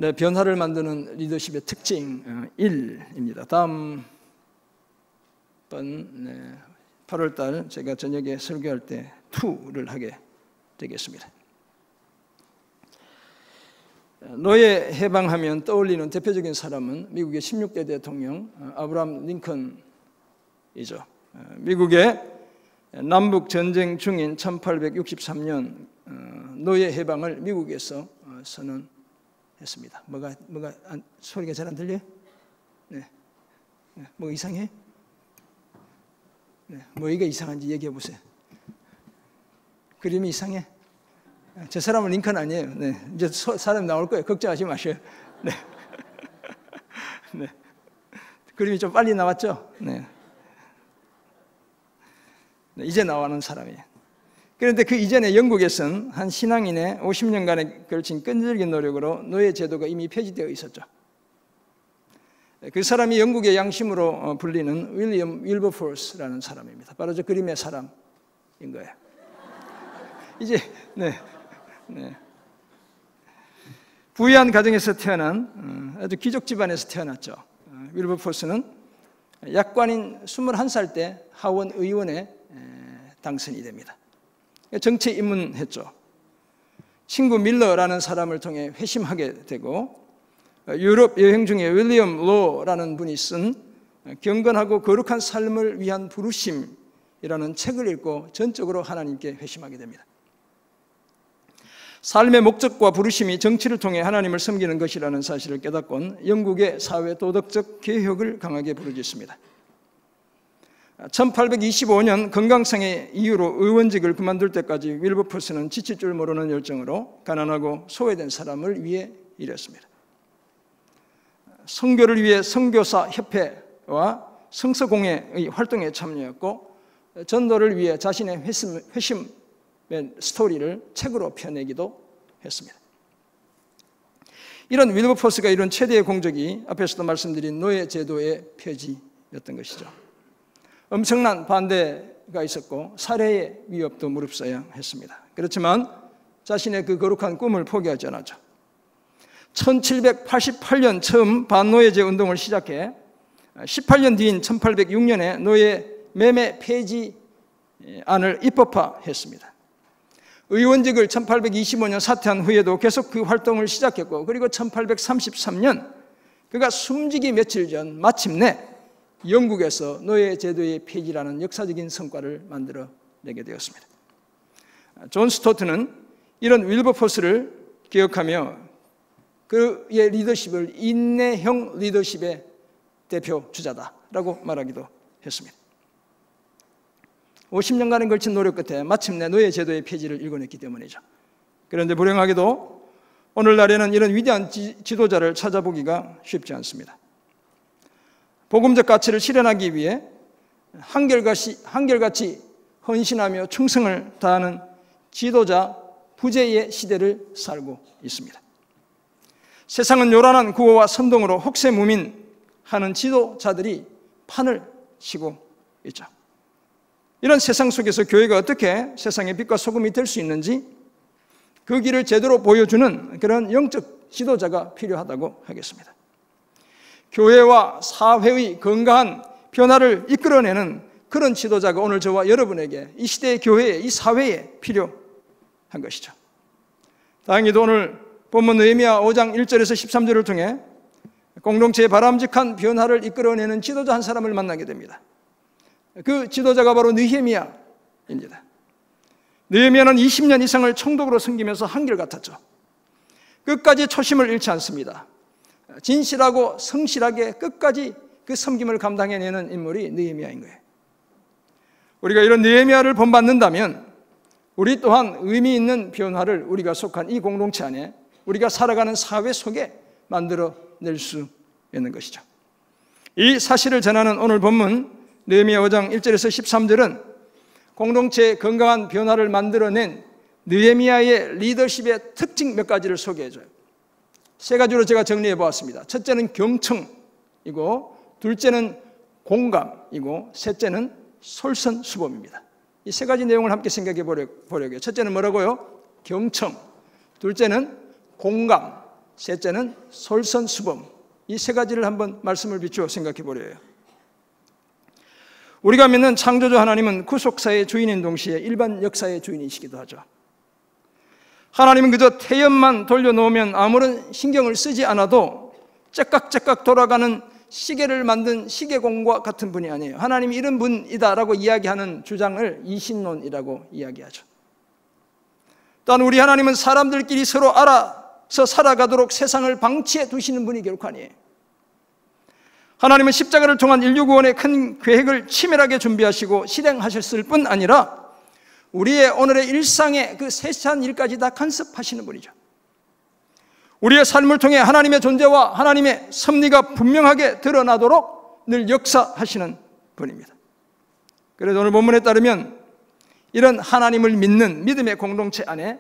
네, 변화를 만드는 리더십의 특징 1입니다. 다음 번 8월달 제가 저녁에 설교할 때 2를 하게 되겠습니다. 노예 해방하면 떠올리는 대표적인 사람은 미국의 16대 대통령 아브라함 링컨이죠. 미국의 남북 전쟁 중인 1863년 노예 해방을 미국에서 선언했습니다. 뭐가 소리가 잘 안 들려요? 네. 뭐 이상해? 네. 뭐가 이상한지 얘기해 보세요. 그림이 이상해? 저 사람은 링컨 아니에요. 네. 이제 사람 나올 거예요. 걱정하지 마세요. 네. 네. 그림이 좀 빨리 나왔죠? 네. 네. 이제 나오는 사람이에요. 그런데 그 이전에 영국에서는 한 신앙인의 50년간에 걸친 끈질긴 노력으로 노예 제도가 이미 폐지되어 있었죠. 그 사람이 영국의 양심으로 불리는 윌리엄 윌버포스라는 사람입니다. 바로 저 그림의 사람인 거예요. 이제 부유한 가정에서 태어난 아주 귀족 집안에서 태어났죠. 윌버포스는 약관인 21살 때 하원 의원에 당선이 됩니다. 정치에 입문했죠. 친구 밀러라는 사람을 통해 회심하게 되고 유럽 여행 중에 윌리엄 로라는 분이 쓴 경건하고 거룩한 삶을 위한 부르심이라는 책을 읽고 전적으로 하나님께 회심하게 됩니다. 삶의 목적과 부르심이 정치를 통해 하나님을 섬기는 것이라는 사실을 깨닫곤 영국의 사회 도덕적 개혁을 강하게 부르짖습니다. 1825년 건강상의 이유로 의원직을 그만둘 때까지 윌버포스는 지칠 줄 모르는 열정으로 가난하고 소외된 사람을 위해 일했습니다. 선교를 위해 선교사 협회와 성서공회의 활동에 참여했고 전도를 위해 자신의 회심의 스토리를 책으로 펴내기도 했습니다. 이런 윌버포스가 이룬 최대의 공적이 앞에서도 말씀드린 노예 제도의 폐지였던 것이죠. 엄청난 반대가 있었고 살해의 위협도 무릅써야 했습니다. 그렇지만 자신의 그 거룩한 꿈을 포기하지 않았죠. 1788년 처음 반노예제 운동을 시작해 18년 뒤인 1806년에 노예 매매 폐지안을 입법화했습니다. 의원직을 1825년 사퇴한 후에도 계속 그 활동을 시작했고 그리고 1833년 그가 숨지기 며칠 전 마침내 영국에서 노예 제도의 폐지라는 역사적인 성과를 만들어내게 되었습니다. 존 스토트는 이런 윌버포스를 기억하며 그의 리더십을 인내형 리더십의 대표 주자다라고 말하기도 했습니다. 50년간에 걸친 노력 끝에 마침내 노예 제도의 폐지를 일궈냈기 때문이죠. 그런데 불행하게도 오늘날에는 이런 위대한 지도자를 찾아보기가 쉽지 않습니다. 복음적 가치를 실현하기 위해 한결같이 헌신하며 충성을 다하는 지도자 부재의 시대를 살고 있습니다. 세상은 요란한 구호와 선동으로 혹세무민하는 지도자들이 판을 치고 있죠. 이런 세상 속에서 교회가 어떻게 세상의 빛과 소금이 될 수 있는지 그 길을 제대로 보여주는 그런 영적 지도자가 필요하다고 하겠습니다. 교회와 사회의 건강한 변화를 이끌어내는 그런 지도자가 오늘 저와 여러분에게 이 시대의 교회에, 이 사회에 필요한 것이죠. 다행히도 오늘 본문 느헤미야 5장 1절에서 13절을 통해 공동체의 바람직한 변화를 이끌어내는 지도자 한 사람을 만나게 됩니다. 그 지도자가 바로 느헤미야입니다. 느헤미야는 20년 이상을 총독으로 섬기면서 한결같았죠. 끝까지 초심을 잃지 않습니다. 진실하고 성실하게 끝까지 그 섬김을 감당해내는 인물이 느헤미야인 거예요. 우리가 이런 느헤미야를 본받는다면 우리 또한 의미 있는 변화를 우리가 속한 이 공동체 안에 우리가 살아가는 사회 속에 만들어낼 수 있는 것이죠. 이 사실을 전하는 오늘 본문 느헤미야 5장 1절에서 13절은 공동체의 건강한 변화를 만들어낸 느헤미야의 리더십의 특징 몇 가지를 소개해줘요. 세 가지로 제가 정리해 보았습니다. 첫째는 경청이고, 둘째는 공감이고, 셋째는 솔선수범입니다. 이 세 가지 내용을 함께 생각해 보려고요. 첫째는 뭐라고요? 경청. 둘째는 공감. 셋째는 솔선수범. 이 세 가지를 한번 말씀을 비추어 생각해 보려요. 우리가 믿는 창조주 하나님은 구속사의 주인인 동시에 일반 역사의 주인이시기도 하죠. 하나님은 그저 태엽만 돌려놓으면 아무런 신경을 쓰지 않아도 째깍째깍 돌아가는 시계를 만든 시계공과 같은 분이 아니에요. 하나님이 이런 분이다라고 이야기하는 주장을 이신론이라고 이야기하죠. 또한 우리 하나님은 사람들끼리 서로 알아서 살아가도록 세상을 방치해 두시는 분이 결코 아니에요. 하나님은 십자가를 통한 인류 구원의 큰 계획을 치밀하게 준비하시고 실행하셨을 뿐 아니라 우리의 오늘의 일상의 그 세세한 일까지 다 간섭하시는 분이죠. 우리의 삶을 통해 하나님의 존재와 하나님의 섭리가 분명하게 드러나도록 늘 역사하시는 분입니다. 그래서 오늘 본문에 따르면 이런 하나님을 믿는 믿음의 공동체 안에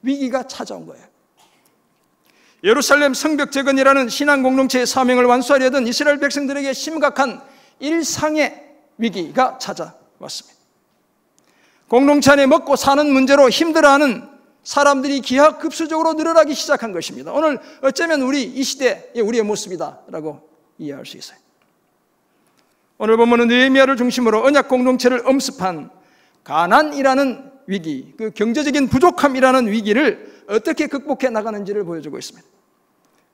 위기가 찾아온 거예요. 예루살렘 성벽 재건이라는 신앙 공동체의 사명을 완수하려던 이스라엘 백성들에게 심각한 일상의 위기가 찾아왔습니다. 공동체 안에 먹고 사는 문제로 힘들어하는 사람들이 기하급수적으로 늘어나기 시작한 것입니다. 오늘 어쩌면 우리 이 시대의 우리의 모습이다라고 이해할 수 있어요. 오늘 본문은 느헤미야를 중심으로 언약 공동체를 엄습한 가난이라는 위기, 그 경제적인 부족함이라는 위기를 어떻게 극복해 나가는지를 보여주고 있습니다.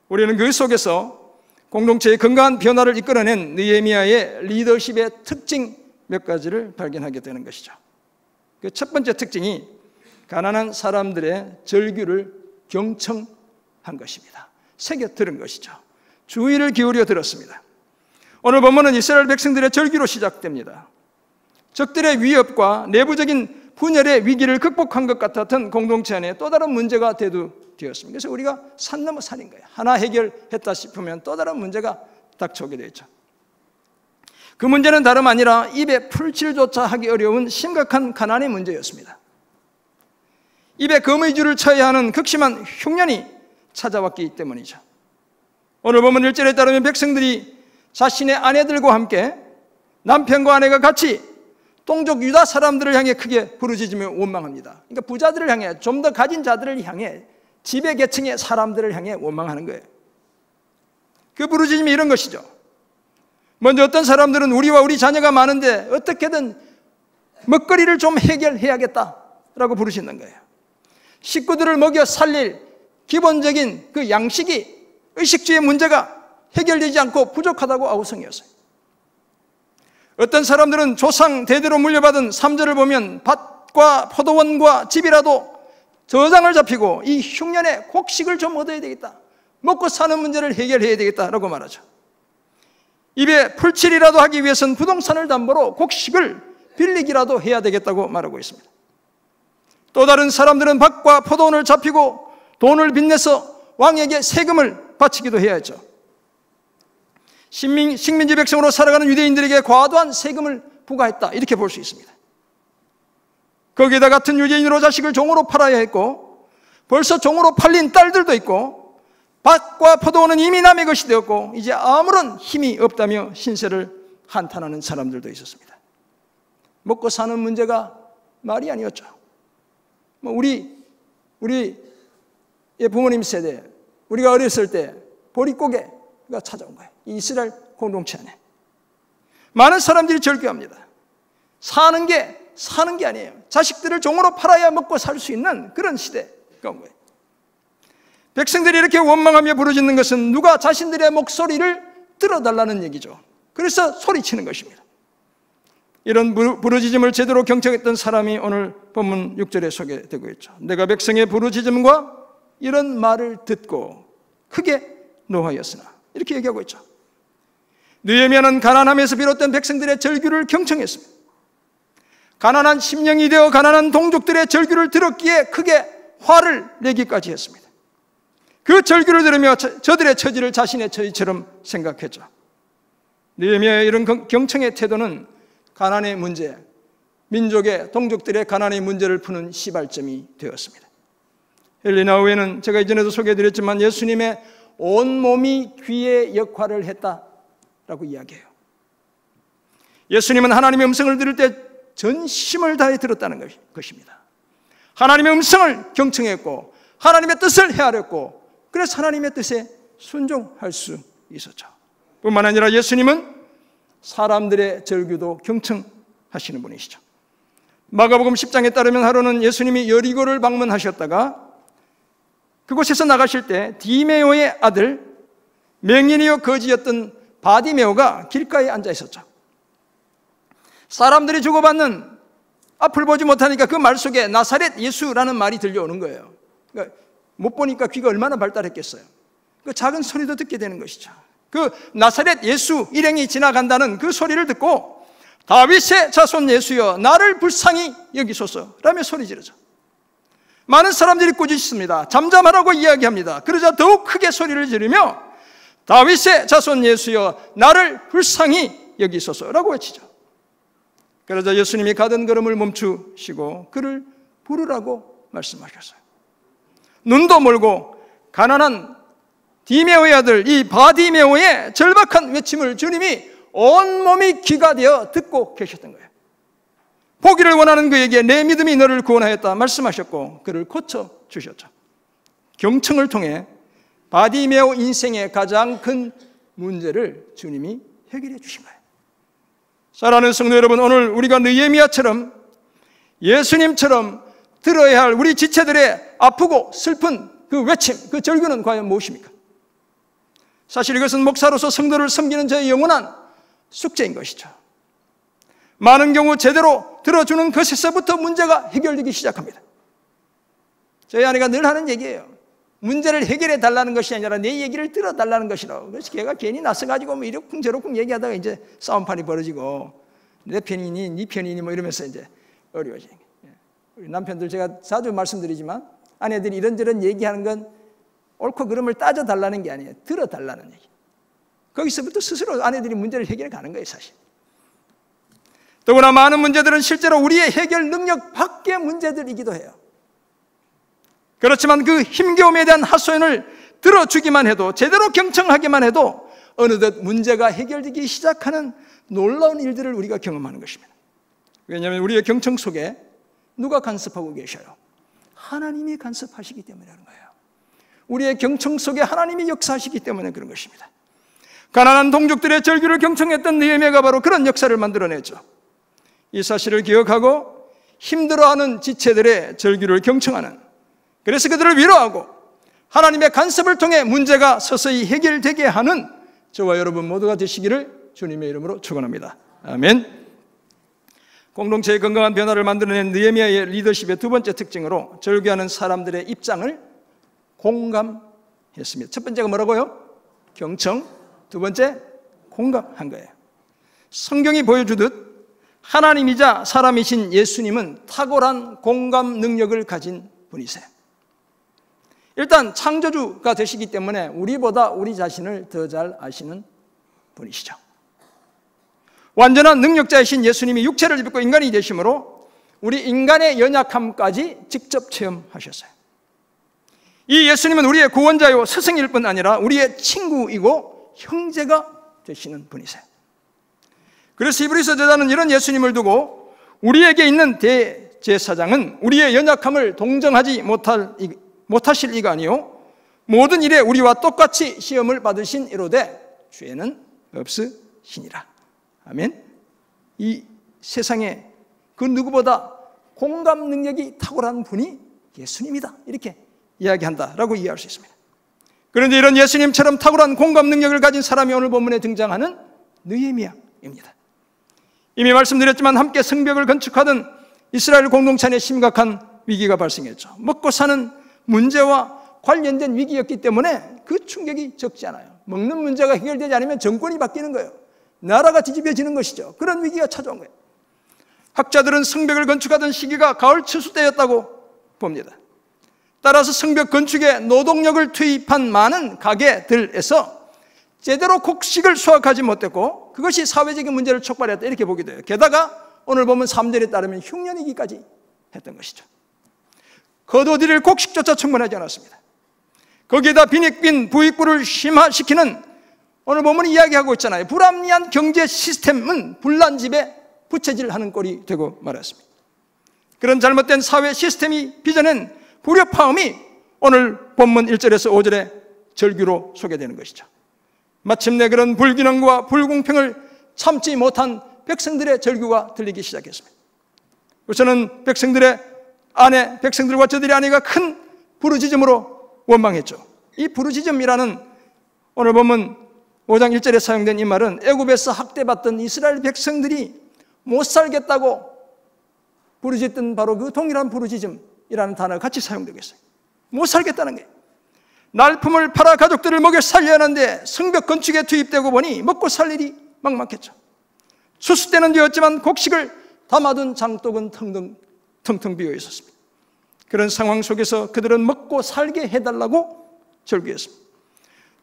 우리는 그 속에서 공동체의 건강한 변화를 이끌어낸 느헤미야의 리더십의 특징 몇 가지를 발견하게 되는 것이죠. 그 첫 번째 특징이 가난한 사람들의 절규를 경청한 것입니다. 새겨 들은 것이죠. 주의를 기울여 들었습니다. 오늘 본문은 이스라엘 백성들의 절규로 시작됩니다. 적들의 위협과 내부적인 분열의 위기를 극복한 것 같았던 공동체 안에 또 다른 문제가 대두되었습니다. 그래서 우리가 산 넘어 산인 거예요. 하나 해결했다 싶으면 또 다른 문제가 닥쳐오게 되죠. 그 문제는 다름 아니라 입에 풀칠조차 하기 어려운 심각한 가난의 문제였습니다. 입에 거미줄을 쳐야 하는 극심한 흉년이 찾아왔기 때문이죠. 오늘 보면 1절에 따르면 백성들이 자신의 아내들과 함께 남편과 아내가 같이 동족 유다 사람들을 향해 크게 부르짖으며 원망합니다. 그러니까 부자들을 향해, 좀 더 가진 자들을 향해, 지배 계층의 사람들을 향해 원망하는 거예요. 그 부르짖음이 이런 것이죠. 먼저 어떤 사람들은 우리와 우리 자녀가 많은데 어떻게든 먹거리를 좀 해결해야겠다라고 부르짖는 거예요. 식구들을 먹여 살릴 기본적인 그 양식이, 의식주의 문제가 해결되지 않고 부족하다고 아우성이었어요. 어떤 사람들은 조상 대대로 물려받은 3절을 보면 밭과 포도원과 집이라도 저장을 잡히고 이 흉년에 곡식을 좀 얻어야 되겠다, 먹고 사는 문제를 해결해야 되겠다라고 말하죠. 입에 풀칠이라도 하기 위해서는 부동산을 담보로 곡식을 빌리기라도 해야 되겠다고 말하고 있습니다. 또 다른 사람들은 밭과 포도원을 잡히고 돈을 빚내서 왕에게 세금을 바치기도 해야 했죠. 식민지 백성으로 살아가는 유대인들에게 과도한 세금을 부과했다, 이렇게 볼 수 있습니다. 거기에다 같은 유대인으로 자식을 종으로 팔아야 했고, 벌써 종으로 팔린 딸들도 있고, 밭과 포도원은 이미 남의 것이 되었고 이제 아무런 힘이 없다며 신세를 한탄하는 사람들도 있었습니다. 먹고 사는 문제가 말이 아니었죠. 우리의 부모님 세대, 우리가 어렸을 때 보릿고개가 찾아온 거예요. 이스라엘 공동체 안에 많은 사람들이 절규합니다. 사는 게 아니에요. 자식들을 종으로 팔아야 먹고 살 수 있는 그런 시대가 온 거예요. 백성들이 이렇게 원망하며 부르짖는 것은 누가 자신들의 목소리를 들어달라는 얘기죠. 그래서 소리치는 것입니다. 이런 부르짖음을 제대로 경청했던 사람이 오늘 본문 6절에 소개되고 있죠. 내가 백성의 부르짖음과 이런 말을 듣고 크게 노하였으나, 이렇게 얘기하고 있죠. 느헤미야는 가난함에서 비롯된 백성들의 절규를 경청했습니다. 가난한 심령이 되어 가난한 동족들의 절규를 들었기에 크게 화를 내기까지 했습니다. 그 절규를 들으며 저들의 처지를 자신의 처지처럼 생각했죠. 느헤미야의 이런 경청의 태도는 가난의 문제, 민족의 동족들의 가난의 문제를 푸는 시발점이 되었습니다. 헬리나 우에는 제가 이전에도 소개해드렸지만 예수님의 온몸이 귀의 역할을 했다라고 이야기해요. 예수님은 하나님의 음성을 들을 때 전심을 다해 들었다는 것입니다. 하나님의 음성을 경청했고 하나님의 뜻을 헤아렸고 그래서 하나님의 뜻에 순종할 수 있었죠. 뿐만 아니라 예수님은 사람들의 절규도 경청하시는 분이시죠. 마가복음 10장에 따르면 하루는 예수님이 여리고를 방문하셨다가 그곳에서 나가실 때 디메오의 아들 맹인이요 거지였던 바디메오가 길가에 앉아 있었죠. 사람들이 주고받는 앞을 보지 못하니까 그 말 속에 나사렛 예수라는 말이 들려오는 거예요. 그러니까 못 보니까 귀가 얼마나 발달했겠어요. 그 작은 소리도 듣게 되는 것이죠. 그 나사렛 예수 일행이 지나간다는 그 소리를 듣고 다윗의 자손 예수여 나를 불쌍히 여기소서 라며 소리 지르죠. 많은 사람들이 꾸짖습니다. 잠잠하라고 이야기합니다. 그러자 더욱 크게 소리를 지르며 다윗의 자손 예수여 나를 불쌍히 여기소서라고 외치죠. 그러자 예수님이 가던 걸음을 멈추시고 그를 부르라고 말씀하셨어요. 눈도 멀고 가난한 디메오의 아들 이 바디메오의 절박한 외침을 주님이 온몸이 귀가 되어 듣고 계셨던 거예요. 보기를 원하는 그에게 내 믿음이 너를 구원하였다 말씀하셨고 그를 고쳐주셨죠. 경청을 통해 바디메오 인생의 가장 큰 문제를 주님이 해결해 주신 거예요. 사랑하는 성도 여러분, 오늘 우리가 느헤미야처럼 예수님처럼 들어야 할 우리 지체들의 아프고 슬픈 그 외침, 그 절규는 과연 무엇입니까? 사실 이것은 목사로서 성도를 섬기는 저의 영원한 숙제인 것이죠. 많은 경우 제대로 들어주는 것에서부터 문제가 해결되기 시작합니다. 저희 아내가 늘 하는 얘기예요. 문제를 해결해 달라는 것이 아니라 내 얘기를 들어달라는 것이라고. 그래서 걔가 괜히 나서가지고 뭐 이러쿵 저러쿵 얘기하다가 이제 싸움판이 벌어지고 내 편이니 네 편이니 뭐 이러면서 이제 어려워지는 거예요. 우리 남편들 제가 자주 말씀드리지만 아내들이 이런저런 얘기하는 건 옳고 그름을 따져달라는 게 아니에요. 들어달라는 얘기. 거기서부터 스스로 아내들이 문제를 해결해 가는 거예요, 사실. 더구나 많은 문제들은 실제로 우리의 해결 능력 밖의 문제들이기도 해요. 그렇지만 그 힘겨움에 대한 하소연을 들어주기만 해도, 제대로 경청하기만 해도 어느덧 문제가 해결되기 시작하는 놀라운 일들을 우리가 경험하는 것입니다. 왜냐하면 우리의 경청 속에 누가 간섭하고 계셔요? 하나님이 간섭하시기 때문이라는 거예요. 우리의 경청 속에 하나님이 역사하시기 때문에 그런 것입니다. 가난한 동족들의 절규를 경청했던 느헤미야가 바로 그런 역사를 만들어내죠. 이 사실을 기억하고 힘들어하는 지체들의 절규를 경청하는, 그래서 그들을 위로하고 하나님의 간섭을 통해 문제가 서서히 해결되게 하는 저와 여러분 모두가 되시기를 주님의 이름으로 축원합니다. 아멘. 공동체의 건강한 변화를 만들어낸 느헤미야의 리더십의 두 번째 특징으로 절규하는 사람들의 입장을 공감했습니다. 첫 번째가 뭐라고요? 경청. 두 번째, 공감한 거예요. 성경이 보여주듯 하나님이자 사람이신 예수님은 탁월한 공감 능력을 가진 분이세요. 일단 창조주가 되시기 때문에 우리보다 우리 자신을 더 잘 아시는 분이시죠. 완전한 능력자이신 예수님이 육체를 입고 인간이 되심으로 우리 인간의 연약함까지 직접 체험하셨어요. 이 예수님은 우리의 구원자요 스승일 뿐 아니라 우리의 친구이고 형제가 되시는 분이세요. 그래서 히브리서 저자는 이런 예수님을 두고 우리에게 있는 대제사장은 우리의 연약함을 동정하지 못하실 이가 아니요 모든 일에 우리와 똑같이 시험을 받으신 이로되 죄는 없으시니라. 아멘. 이 세상에 그 누구보다 공감 능력이 탁월한 분이 예수님이다, 이렇게 이야기한다라고 이해할 수 있습니다. 그런데 이런 예수님처럼 탁월한 공감 능력을 가진 사람이 오늘 본문에 등장하는 느헤미야입니다. 이미 말씀드렸지만 함께 성벽을 건축하던 이스라엘 공동체 안에 심각한 위기가 발생했죠. 먹고 사는 문제와 관련된 위기였기 때문에 그 충격이 적지 않아요. 먹는 문제가 해결되지 않으면 정권이 바뀌는 거예요. 나라가 뒤집어지는 것이죠. 그런 위기가 찾아온 거예요. 학자들은 성벽을 건축하던 시기가 가을 추수 때였다고 봅니다. 따라서 성벽 건축에 노동력을 투입한 많은 가게들에서 제대로 곡식을 수확하지 못했고 그것이 사회적인 문제를 촉발했다, 이렇게 보기도 해요. 게다가 오늘 보면 3절에 따르면 흉년이기까지 했던 것이죠. 거둬들일 곡식조차 충분하지 않았습니다. 거기에다 빈익빈 부익부를 심화시키는 오늘 보면 이야기하고 있잖아요. 불합리한 경제 시스템은 불난집에 부채질하는 꼴이 되고 말았습니다. 그런 잘못된 사회 시스템이 빚어낸 불협화음이 오늘 본문 1절에서 5절의 절규로 소개되는 것이죠. 마침내 그런 불균형과 불공평을 참지 못한 백성들의 절규가 들리기 시작했습니다. 우선은 백성들과 저들의 아내가 큰 부르짖음으로 원망했죠. 이 부르짖음이라는 오늘 본문 5장 1절에 사용된 이 말은 애굽에서 학대받던 이스라엘 백성들이 못 살겠다고 부르짖던 바로 그 동일한 부르짖음이라는 단어가 같이 사용되고 있어요. 못 살겠다는 거예요. 날품을 팔아 가족들을 먹여 살려야 하는데 성벽 건축에 투입되고 보니 먹고 살 일이 막막했죠. 추수 때는 되었지만 곡식을 담아둔 장독은 텅텅 비어 있었습니다. 그런 상황 속에서 그들은 먹고 살게 해달라고 절규했습니다.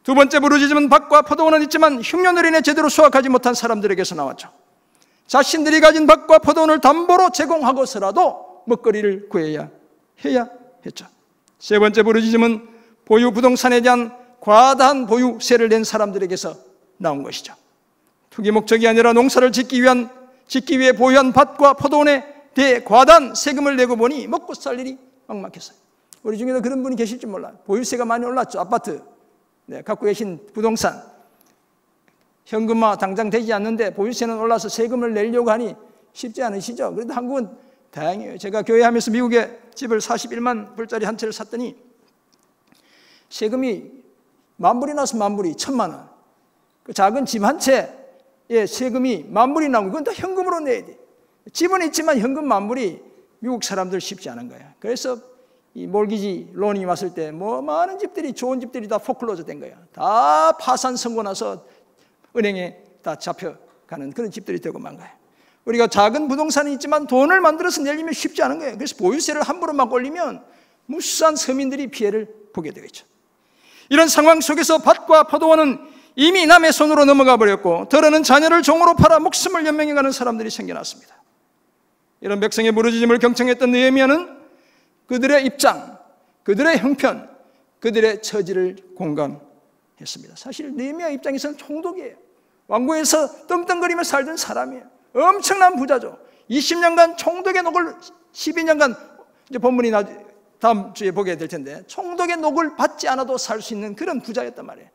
두 번째 부르짖음은 밭과 포도원은 있지만 흉년으로 인해 제대로 수확하지 못한 사람들에게서 나왔죠. 자신들이 가진 밭과 포도원을 담보로 제공하고서라도 먹거리를 구해야 해야 했죠. 세 번째 부르짖음은 보유 부동산에 대한 과다한 보유세를 낸 사람들에게서 나온 것이죠. 투기 목적이 아니라 농사를 짓기 위해 보유한 밭과 포도원에 대해 과다한 세금을 내고 보니 먹고 살 일이 막막했어요. 우리 중에도 그런 분이 계실지 몰라요. 보유세가 많이 올랐죠. 아파트 갖고 계신 부동산 현금화 당장 되지 않는데 보유세는 올라서 세금을 내려고 하니 쉽지 않으시죠. 그래도 한국은 다행이에요. 제가 교회하면서 미국에 집을 41만 불짜리 한 채를 샀더니 세금이 10,000불이 나서 10,000불이 1,000만 원. 그 작은 집 한 채에 세금이 10,000불이 나오고 그건 다 현금으로 내야 돼. 집은 있지만 현금 10,000불이 미국 사람들 쉽지 않은 거야. 그래서 이 몰기지 론이 왔을 때 많은 집들이 좋은 집들이 다 포클로즈 된 거야. 다 파산 선고 나서 은행에 다 잡혀가는 그런 집들이 되고 만 거야. 우리가 작은 부동산이 있지만 돈을 만들어서 내려면 쉽지 않은 거예요. 그래서 보유세를 함부로 막 올리면 무수한 서민들이 피해를 보게 되겠죠. 이런 상황 속에서 밭과 포도원은 이미 남의 손으로 넘어가 버렸고 더러는 자녀를 종으로 팔아 목숨을 연명해가는 사람들이 생겨났습니다. 이런 백성의 부르짖음을 경청했던 느헤미야는 그들의 입장, 그들의 형편, 그들의 처지를 공감했습니다. 사실 느헤미야 입장에서는 총독이에요. 왕궁에서 떵떵거리며 살던 사람이에요. 엄청난 부자죠. 20년간 총독의 녹을 12년간 이제 본문이 다음 주에 보게 될 텐데 총독의 녹을 받지 않아도 살 수 있는 그런 부자였단 말이에요.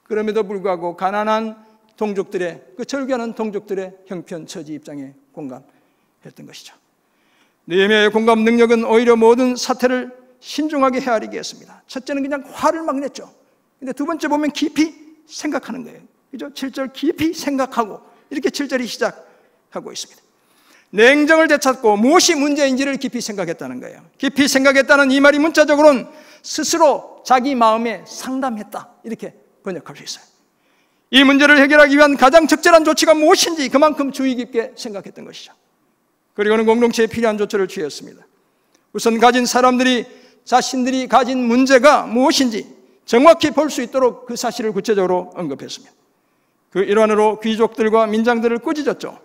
그럼에도 불구하고 가난한 동족들의 절규하는 동족들의 형편 처지 입장에 공감했던 것이죠. 느헤미야의 공감 능력은 오히려 모든 사태를 신중하게 헤아리게 했습니다. 첫째는 그냥 화를 막 냈죠. 근데 두 번째 보면 깊이 생각하는 거예요. 그죠? 7절 깊이 생각하고 이렇게 7절이 시작하고 있습니다. 냉정을 되찾고 무엇이 문제인지를 깊이 생각했다는 거예요. 깊이 생각했다는 이 말이 문자적으로는 스스로 자기 마음에 상담했다 이렇게 번역할 수 있어요. 이 문제를 해결하기 위한 가장 적절한 조치가 무엇인지 그만큼 주의 깊게 생각했던 것이죠. 그리고는 공동체에 필요한 조처를 취했습니다. 우선 가진 사람들이 자신들이 가진 문제가 무엇인지 정확히 볼 수 있도록 그 사실을 구체적으로 언급했습니다. 그 일환으로 귀족들과 민장들을 꾸짖었죠.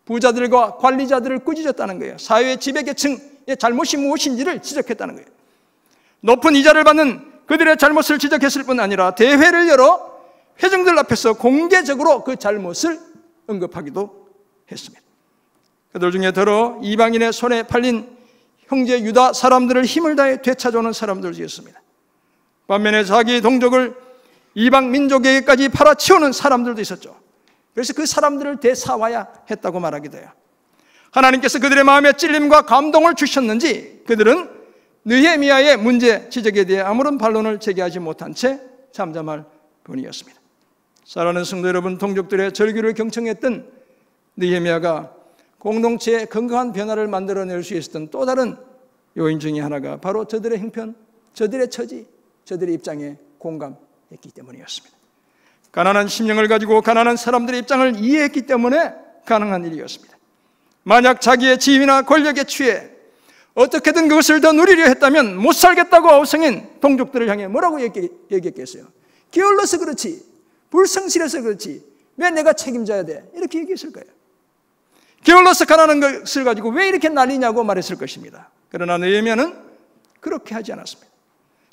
부자들과 관리자들을 꾸짖었다는 거예요. 사회의 지배계층의 잘못이 무엇인지를 지적했다는 거예요. 높은 이자를 받는 그들의 잘못을 지적했을 뿐 아니라 대회를 열어 회중들 앞에서 공개적으로 그 잘못을 언급하기도 했습니다. 그들 중에 더러 이방인의 손에 팔린 형제 유다 사람들을 힘을 다해 되찾아오는 사람들도 있습니다. 반면에 자기 동족을 이방 민족에게까지 팔아치우는 사람들도 있었죠. 그래서 그 사람들을 되사와야 했다고 말하기도 해요. 하나님께서 그들의 마음에 찔림과 감동을 주셨는지 그들은 느헤미야의 문제 지적에 대해 아무런 반론을 제기하지 못한 채 잠잠할 뿐이었습니다. 사랑하는 성도 여러분, 동족들의 절규를 경청했던 느헤미야가 공동체의 건강한 변화를 만들어낼 수 있었던 또 다른 요인 중에 하나가 바로 저들의 형편, 저들의 처지, 저들의 입장에 공감했기 때문이었습니다. 가난한 심령을 가지고 가난한 사람들의 입장을 이해했기 때문에 가능한 일이었습니다. 만약 자기의 지위나 권력에 취해 어떻게든 그것을 더 누리려 했다면 못 살겠다고 아우성인 동족들을 향해 뭐라고 얘기했겠어요? 게을러서 그렇지, 불성실해서 그렇지, 왜 내가 책임져야 돼? 이렇게 얘기했을 거예요. 게을러서 가난한 것을 가지고 왜 이렇게 난리냐고 말했을 것입니다. 그러나 느헤미야는 그렇게 하지 않았습니다.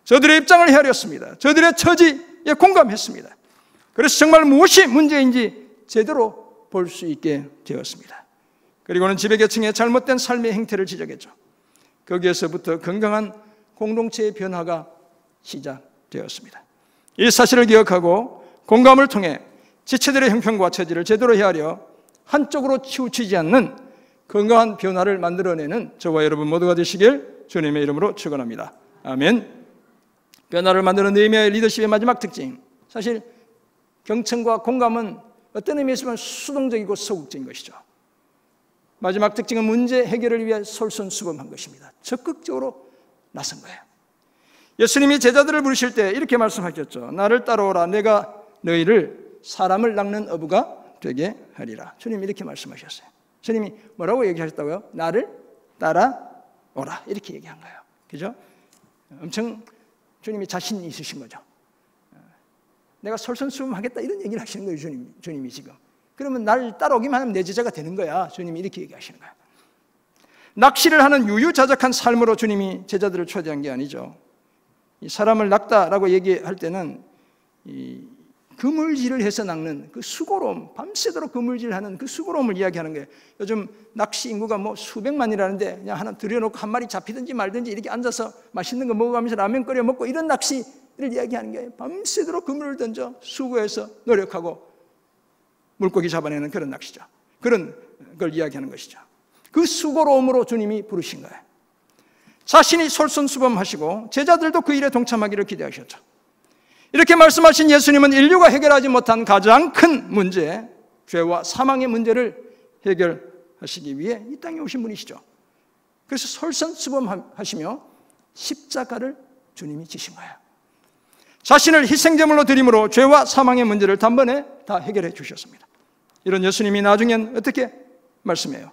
저들의 입장을 헤아렸습니다. 저들의 처지에 공감했습니다. 그래서 정말 무엇이 문제인지 제대로 볼 수 있게 되었습니다. 그리고는 지배계층의 잘못된 삶의 행태를 지적했죠. 거기에서부터 건강한 공동체의 변화가 시작되었습니다. 이 사실을 기억하고 공감을 통해 지체들의 형편과 처지를 제대로 헤아려 한쪽으로 치우치지 않는 건강한 변화를 만들어내는 저와 여러분 모두가 되시길 주님의 이름으로 축원합니다. 아멘. 변화를 만드는 느헤미야의 리더십의 마지막 특징, 사실 경청과 공감은 어떤 의미에서 보면 수동적이고 소극적인 것이죠. 마지막 특징은 문제 해결을 위해 솔선수범한 것입니다. 적극적으로 나선 거예요. 예수님이 제자들을 부르실 때 이렇게 말씀하셨죠. 나를 따라오라. 내가 너희를 사람을 낚는 어부가 되게 하리라. 주님이 이렇게 말씀하셨어요. 주님이 뭐라고 얘기하셨다고요? 나를 따라오라. 이렇게 얘기한 거예요. 그죠? 엄청 주님이 자신이 있으신 거죠. 내가 솔선수범하겠다 이런 얘기를 하시는 거예요. 주님이 지금. 그러면 나를 따라오기만 하면 내 제자가 되는 거야. 주님이 이렇게 얘기하시는 거예요. 낚시를 하는 유유자적한 삶으로 주님이 제자들을 초대한 게 아니죠. 이 사람을 낚다라고 얘기할 때는 이 그물질을 해서 낚는 그 수고로움, 밤새도록 그물질하는 그 수고로움을 이야기하는 거예요. 요즘 낚시 인구가 뭐 수백만이라는데 그냥 하나 들여놓고 한 마리 잡히든지 말든지 이렇게 앉아서 맛있는 거 먹어가면서 라면 끓여 먹고 이런 낚시를 이야기하는 거예요. 밤새도록 그물을 던져 수고해서 노력하고 물고기 잡아내는 그런 낚시죠. 그런 걸 이야기하는 것이죠. 그 수고로움으로 주님이 부르신 거예요. 자신이 솔선수범하시고 제자들도 그 일에 동참하기를 기대하셨죠. 이렇게 말씀하신 예수님은 인류가 해결하지 못한 가장 큰 문제, 죄와 사망의 문제를 해결하시기 위해 이 땅에 오신 분이시죠. 그래서 솔선수범하시며 십자가를 주님이 지신 거예요. 자신을 희생제물로 드림으로 죄와 사망의 문제를 단번에 다 해결해 주셨습니다. 이런 예수님이 나중엔 어떻게 말씀해요?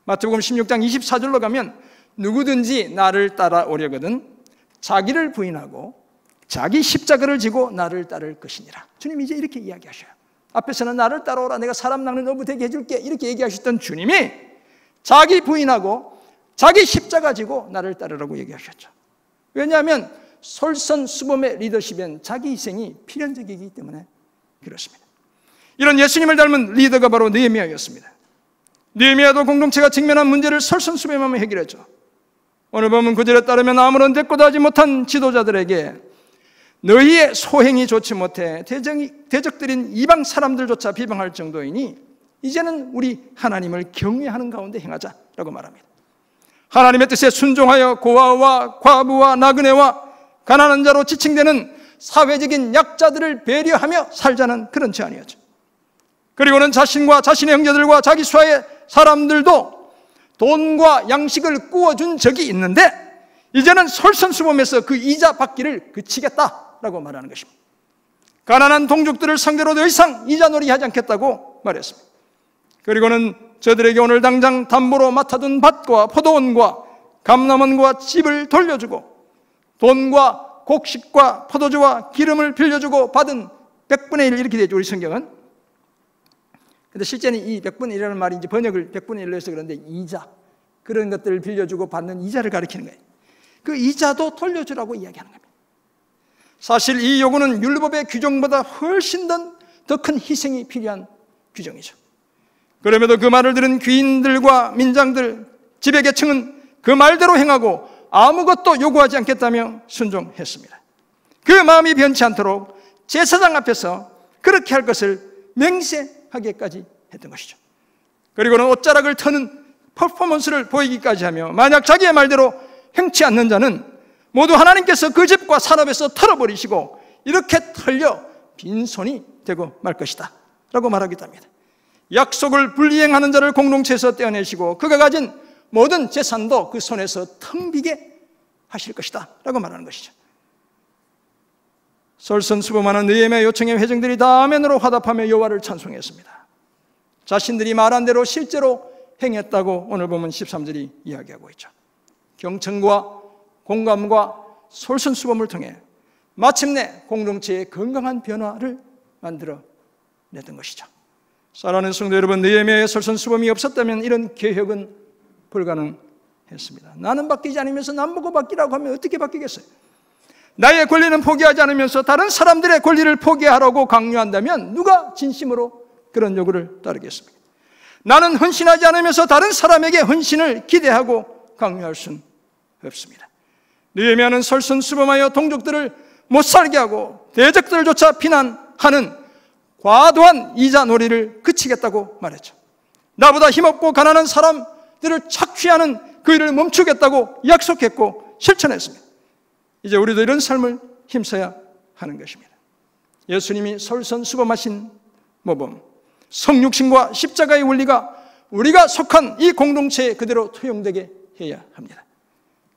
마태복음 16장 24절로 가면 누구든지 나를 따라오려거든 자기를 부인하고 자기 십자가를 지고 나를 따를 것이니라. 주님이 이제 이렇게 이야기하셔요. 앞에서는 나를 따라오라, 내가 사람 낚는 어부 되게 해줄게 이렇게 얘기하셨던 주님이 자기 부인하고 자기 십자가 지고 나를 따르라고 얘기하셨죠. 왜냐하면 솔선수범의 리더십엔 자기 희생이 필연적이기 때문에 그렇습니다. 이런 예수님을 닮은 리더가 바로 느헤미야였습니다. 느헤미야도 공동체가 직면한 문제를 솔선수범하며 해결했죠. 오늘 보면 구절에 따르면 아무런 대꾸도 하지 못한 지도자들에게 너희의 소행이 좋지 못해 대적들인 이방 사람들조차 비방할 정도이니 이제는 우리 하나님을 경외하는 가운데 행하자라고 말합니다. 하나님의 뜻에 순종하여 고아와 과부와 나그네와 가난한 자로 지칭되는 사회적인 약자들을 배려하며 살자는 그런 제안이었죠. 그리고는 자신과 자신의 형제들과 자기 수하의 사람들도 돈과 양식을 구워준 적이 있는데 이제는 솔선수범해서 그 이자 받기를 그치겠다라고 말하는 것입니다. 가난한 동족들을 상대로 더 이상 이자놀이 하지 않겠다고 말했습니다. 그리고는 저들에게 오늘 당장 담보로 맡아둔 밭과 포도원과 감람원과 집을 돌려주고 돈과 곡식과 포도주와 기름을 빌려주고 받은 100분의 1 이렇게 되죠, 우리 성경은. 근데 실제는 이 100분의 1이라는 말이 이제 번역을 100분의 1로 해서 그런데 이자, 그런 것들을 빌려주고 받는 이자를 가리키는 거예요. 그 이자도 돌려주라고 이야기하는 겁니다. 사실 이 요구는 율법의 규정보다 훨씬 더 큰 희생이 필요한 규정이죠. 그럼에도 그 말을 들은 귀인들과 민장들, 지배계층은 그 말대로 행하고 아무것도 요구하지 않겠다며 순종했습니다. 그 마음이 변치 않도록 제사장 앞에서 그렇게 할 것을 맹세하기까지 했던 것이죠. 그리고는 옷자락을 터는 퍼포먼스를 보이기까지 하며 만약 자기의 말대로 행치 않는 자는 모두 하나님께서 그 집과 산업에서 털어버리시고 이렇게 털려 빈손이 되고 말 것이다 라고 말하기도 합니다. 약속을 불이행하는 자를 공동체에서 떼어내시고 그가 가진 모든 재산도 그 손에서 텅 비게 하실 것이다 라고 말하는 것이죠. 솔선수범하는 느헤미야 요청의 회중들이 다 아멘으로 화답하며 여호와를 찬송했습니다. 자신들이 말한 대로 실제로 행했다고 오늘 보면 13절이 이야기하고 있죠. 경청과 공감과 솔선수범을 통해 마침내 공동체의 건강한 변화를 만들어냈던 것이죠. 사랑하는 성도 여러분, 느헤미야의 솔선수범이 없었다면 이런 개혁은 불가능했습니다. 나는 바뀌지 않으면서 남보고 바뀌라고 하면 어떻게 바뀌겠어요? 나의 권리는 포기하지 않으면서 다른 사람들의 권리를 포기하라고 강요한다면 누가 진심으로 그런 요구를 따르겠습니까? 나는 헌신하지 않으면서 다른 사람에게 헌신을 기대하고 강요할 수는 없습니다. 느헤미야는 솔선수범하여 동족들을 못 살게 하고 대적들조차 비난하는 과도한 이자놀이를 그치겠다고 말했죠. 나보다 힘없고 가난한 사람들을 착취하는 그 일을 멈추겠다고 약속했고 실천했습니다. 이제 우리도 이런 삶을 힘써야 하는 것입니다. 예수님이 솔선수범하신 모범, 성육신과 십자가의 원리가 우리가 속한 이 공동체에 그대로 투영되게 해야 합니다.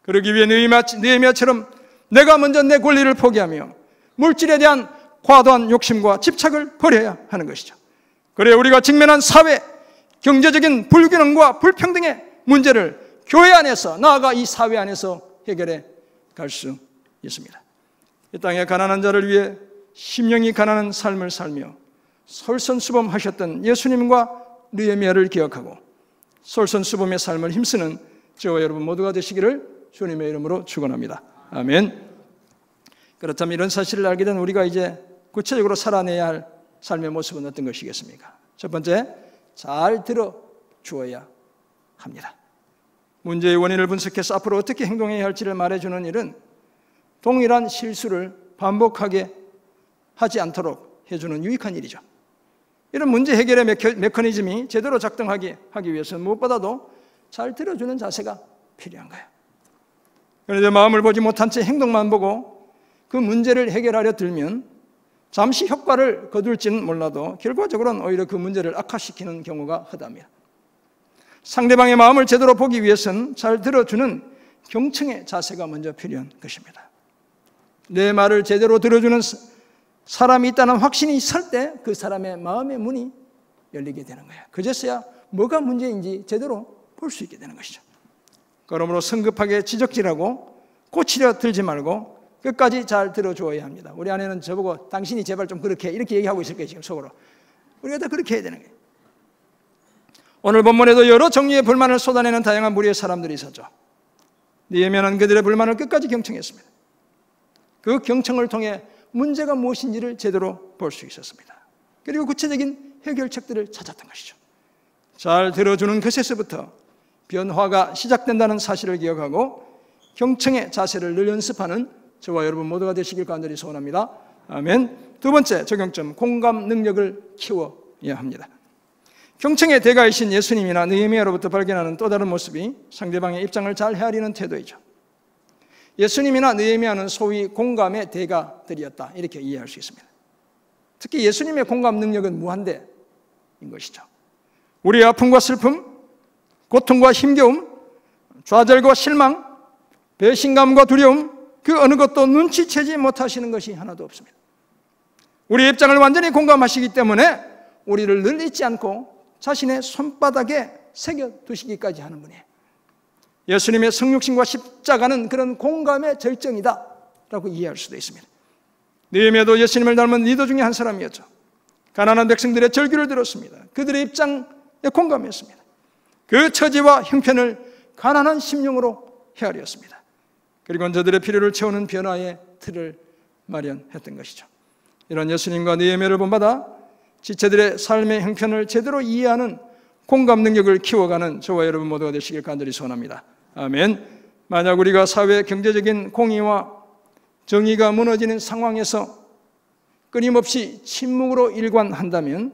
그러기 위해 느헤미야처럼 내가 먼저 내 권리를 포기하며 물질에 대한 과도한 욕심과 집착을 버려야 하는 것이죠. 그래야 우리가 직면한 사회, 경제적인 불균형과 불평등의 문제를 교회 안에서, 나아가 이 사회 안에서 해결해 갈 수 있습니다. 이 땅의 가난한 자를 위해 심령이 가난한 삶을 살며 솔선수범하셨던 예수님과 느헤미야를 기억하고 솔선수범의 삶을 힘쓰는 저와 여러분 모두가 되시기를 주님의 이름으로 축원합니다. 아멘. 그렇다면 이런 사실을 알게 된 우리가 이제 구체적으로 살아내야 할 삶의 모습은 어떤 것이겠습니까? 첫 번째, 잘 들어주어야 합니다. 문제의 원인을 분석해서 앞으로 어떻게 행동해야 할지를 말해주는 일은 동일한 실수를 반복하게 하지 않도록 해주는 유익한 일이죠. 이런 문제 해결의 메커니즘이 제대로 작동하게 하기 위해서는 무엇보다도 잘 들어주는 자세가 필요한 거예요. 그런데 마음을 보지 못한 채 행동만 보고 그 문제를 해결하려 들면 잠시 효과를 거둘지는 몰라도 결과적으로는 오히려 그 문제를 악화시키는 경우가 허다합니다. 상대방의 마음을 제대로 보기 위해서는 잘 들어주는 경청의 자세가 먼저 필요한 것입니다. 내 말을 제대로 들어주는 사람이 있다는 확신이 있을 때 그 사람의 마음의 문이 열리게 되는 거예요. 그제서야 뭐가 문제인지 제대로 볼 수 있게 되는 것이죠. 그러므로 성급하게 지적질하고 고치려 들지 말고 끝까지 잘 들어주어야 합니다. 우리 아내는 저보고 당신이 제발 좀 그렇게 이렇게 얘기하고 있을 거예요. 지금 속으로. 우리가 다 그렇게 해야 되는 거예요. 오늘 본문에도 여러 종류의 불만을 쏟아내는 다양한 무리의 사람들이 있었죠. 느헤미야는 그들의 불만을 끝까지 경청했습니다. 그 경청을 통해 문제가 무엇인지를 제대로 볼 수 있었습니다. 그리고 구체적인 해결책들을 찾았던 것이죠. 잘 들어주는 것에서부터 변화가 시작된다는 사실을 기억하고 경청의 자세를 늘 연습하는 저와 여러분 모두가 되시길 간절히 소원합니다. 아멘. 두 번째 적용점, 공감 능력을 키워야 합니다. 경청의 대가이신 예수님이나 느헤미야로부터 발견하는 또 다른 모습이 상대방의 입장을 잘 헤아리는 태도이죠. 예수님이나 느헤미야는 소위 공감의 대가들이었다, 이렇게 이해할 수 있습니다. 특히 예수님의 공감 능력은 무한대인 것이죠. 우리의 아픔과 슬픔, 고통과 힘겨움, 좌절과 실망, 배신감과 두려움, 그 어느 것도 눈치채지 못하시는 것이 하나도 없습니다. 우리의 입장을 완전히 공감하시기 때문에 우리를 늘 잊지 않고 자신의 손바닥에 새겨두시기까지 하는 분이에요. 예수님의 성육신과 십자가는 그런 공감의 절정이다 라고 이해할 수도 있습니다. 느헤미야도 예수님을 닮은 리더 중에 한 사람이었죠. 가난한 백성들의 절규를 들었습니다. 그들의 입장에 공감했습니다. 그 처지와 형편을 가난한 심령으로 헤아렸습니다. 그리고 저들의 필요를 채우는 변화의 틀을 마련했던 것이죠. 이런 예수님과 느헤미야를 본받아 지체들의 삶의 형편을 제대로 이해하는 공감 능력을 키워가는 저와 여러분 모두가 되시길 간절히 소원합니다. 아멘. 만약 우리가 사회 경제적인 공의와 정의가 무너지는 상황에서 끊임없이 침묵으로 일관한다면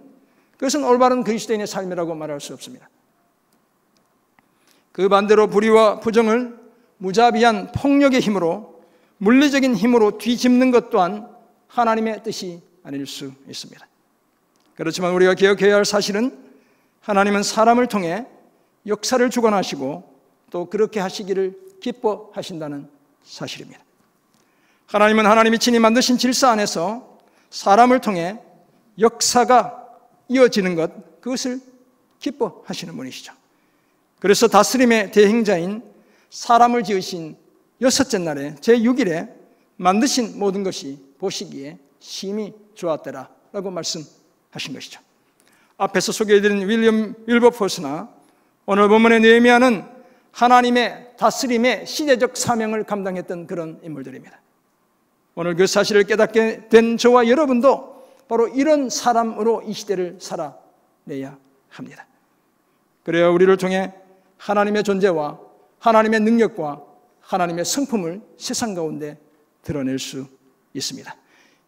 그것은 올바른 그리스도인의 삶이라고 말할 수 없습니다. 그 반대로 불의와 부정을 무자비한 폭력의 힘으로, 물리적인 힘으로 뒤집는 것 또한 하나님의 뜻이 아닐 수 있습니다. 그렇지만 우리가 기억해야 할 사실은 하나님은 사람을 통해 역사를 주관하시고 또 그렇게 하시기를 기뻐하신다는 사실입니다. 하나님은 하나님이 친히 만드신 질서 안에서 사람을 통해 역사가 이어지는 것, 그것을 기뻐하시는 분이시죠. 그래서 다스림의 대행자인 사람을 지으신 여섯째 날에 제6일에 만드신 모든 것이 보시기에 심히 좋았더라 라고 말씀하신 것이죠. 앞에서 소개해드린 윌리엄 윌버포스나 오늘 본문의 느헤미야는 하나님의 다스림의 시대적 사명을 감당했던 그런 인물들입니다. 오늘 그 사실을 깨닫게 된 저와 여러분도 바로 이런 사람으로 이 시대를 살아내야 합니다. 그래야 우리를 통해 하나님의 존재와 하나님의 능력과 하나님의 성품을 세상 가운데 드러낼 수 있습니다.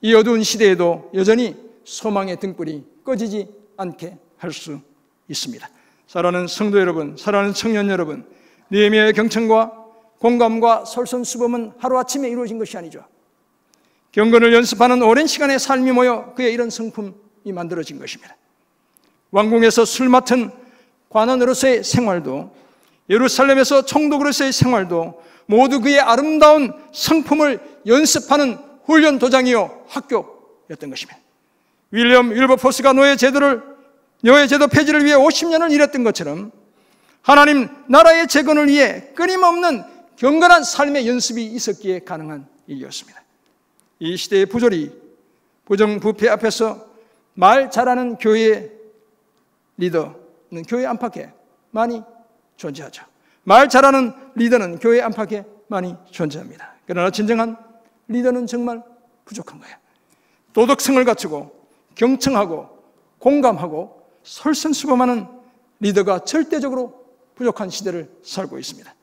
이 어두운 시대에도 여전히 소망의 등불이 꺼지지 않게 할 수 있습니다. 사랑하는 성도 여러분, 사랑하는 청년 여러분, 느헤미야의 경청과 공감과 솔선수범은 하루아침에 이루어진 것이 아니죠. 경건을 연습하는 오랜 시간의 삶이 모여 그의 이런 성품이 만들어진 것입니다. 왕궁에서 술 맡은 관원으로서의 생활도, 예루살렘에서 총독으로서의 생활도 모두 그의 아름다운 성품을 연습하는 훈련 도장이요 학교였던 것입니다. 윌리엄 윌버포스가 노예제도 폐지를 위해 50년을 일했던 것처럼 하나님 나라의 재건을 위해 끊임없는 경건한 삶의 연습이 있었기에 가능한 일이었습니다. 이 시대의 부조리, 부정부패 앞에서 말 잘하는 교회의 리더는 교회 안팎에 많이 존재하죠. 말 잘하는 리더는 교회 안팎에 많이 존재합니다. 그러나 진정한 리더는 정말 부족한 거예요. 도덕성을 갖추고 경청하고 공감하고 솔선수범하는 리더가 절대적으로 부족한 시대를 살고 있습니다.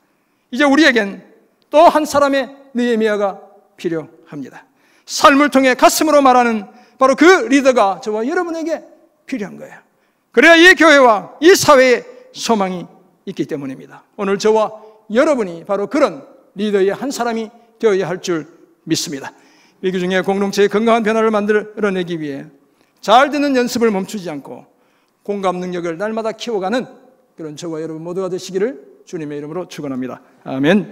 이제 우리에겐 또 한 사람의 느헤미야가 필요합니다. 삶을 통해 가슴으로 말하는 바로 그 리더가 저와 여러분에게 필요한 거예요. 그래야 이 교회와 이 사회에 소망이 있기 때문입니다. 오늘 저와 여러분이 바로 그런 리더의 한 사람이 되어야 할 줄 믿습니다. 위기 중에 공동체의 건강한 변화를 만들어내기 위해 잘 듣는 연습을 멈추지 않고 공감 능력을 날마다 키워가는 그런 저와 여러분 모두가 되시기를 주님의 이름으로 축원합니다. 아멘.